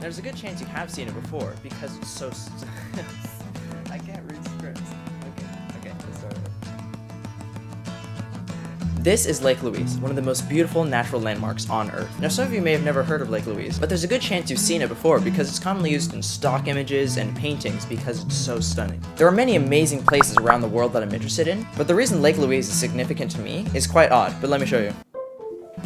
There's a good chance you have seen it before, because it's so... I can't read scripts. Okay, let's start it. This is Lake Louise, one of the most beautiful natural landmarks on Earth. Now, some of you may have never heard of Lake Louise, but there's a good chance you've seen it before because it's commonly used in stock images and paintings because it's so stunning. There are many amazing places around the world that I'm interested in, but the reason Lake Louise is significant to me is quite odd, but let me show you.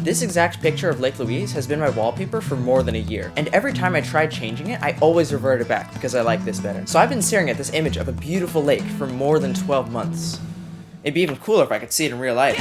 This exact picture of Lake Louise has been my wallpaper for more than a year, and every time I tried changing it, I always reverted back because I like this better. So I've been staring at this image of a beautiful lake for more than 12 months. It'd be even cooler if I could see it in real life.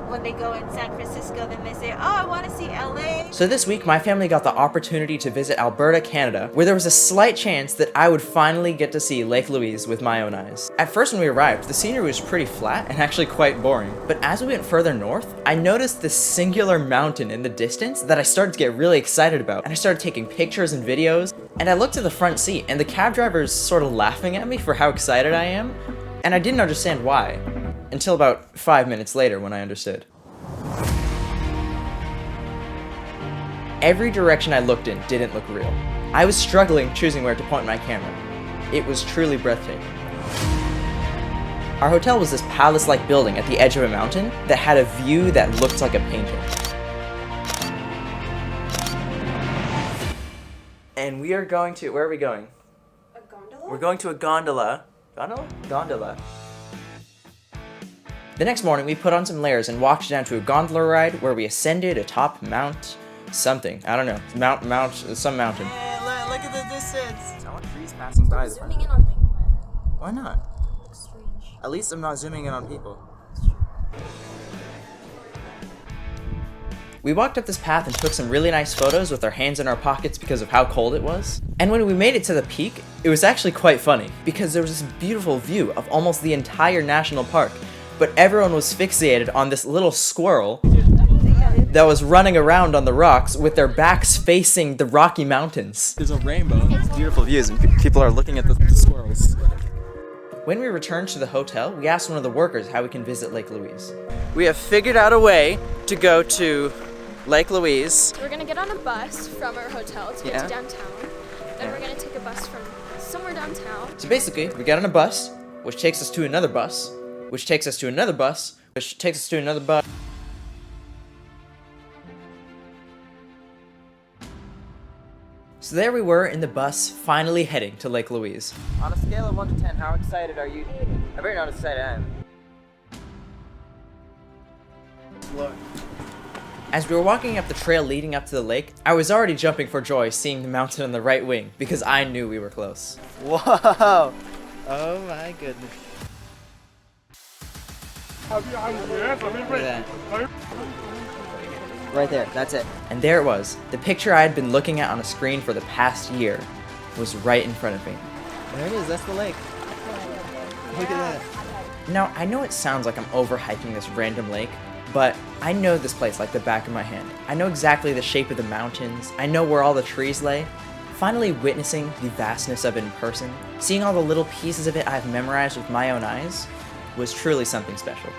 When they go in San Francisco, then they say, oh, I want to see LA. So this week, my family got the opportunity to visit Alberta, Canada, where there was a slight chance that I would finally get to see Lake Louise with my own eyes. At first when we arrived, the scenery was pretty flat and actually quite boring. But as we went further north, I noticed this singular mountain in the distance that I started to get really excited about, and I started taking pictures and videos, and I looked at the front seat, and the cab driver is sort of laughing at me for how excited I am, and I didn't understand why, until about 5 minutes later when I understood. Every direction I looked in didn't look real. I was struggling choosing where to point my camera. It was truly breathtaking. Our hotel was this palace-like building at the edge of a mountain that had a view that looked like a painting. And we are going to, where are we going? A gondola? We're going to a gondola. Gondola? Gondola. The next morning, we put on some layers and walked down to a gondola ride where we ascended atop Mount something. I don't know. Some mountain. Hey, look at the distance. I want trees passing by. Zooming in on things. Why not? Looks strange. At least I'm not zooming in on people. We walked up this path and took some really nice photos with our hands in our pockets because of how cold it was. And when we made it to the peak, it was actually quite funny because there was this beautiful view of almost the entire national park, but everyone was fixated on this little squirrel that was running around on the rocks with their backs facing the Rocky Mountains. There's a rainbow, it's beautiful views, and people are looking at the squirrels. When we returned to the hotel, we asked one of the workers how we can visit Lake Louise. We have figured out a way to go to Lake Louise. We're gonna get on a bus from our hotel to get to downtown. Then we're gonna take a bus from somewhere downtown. So basically, we get on a bus, which takes us to another bus, which takes us to another bus, which takes us to another bus. So there we were in the bus, finally heading to Lake Louise. On a scale of 1 to 10, how excited are you? I better not how excited I am. Look. As we were walking up the trail leading up to the lake, I was already jumping for joy seeing the mountain on the right wing because I knew we were close. Whoa! Oh my goodness. Look at that. Right there, that's it. And there it was. The picture I had been looking at on a screen for the past year was right in front of me. There it is, that's the lake. Look at that. Now, I know it sounds like I'm overhyping this random lake, but I know this place like the back of my hand. I know exactly the shape of the mountains. I know where all the trees lay. Finally witnessing the vastness of it in person, seeing all the little pieces of it I've memorized with my own eyes, was truly something special.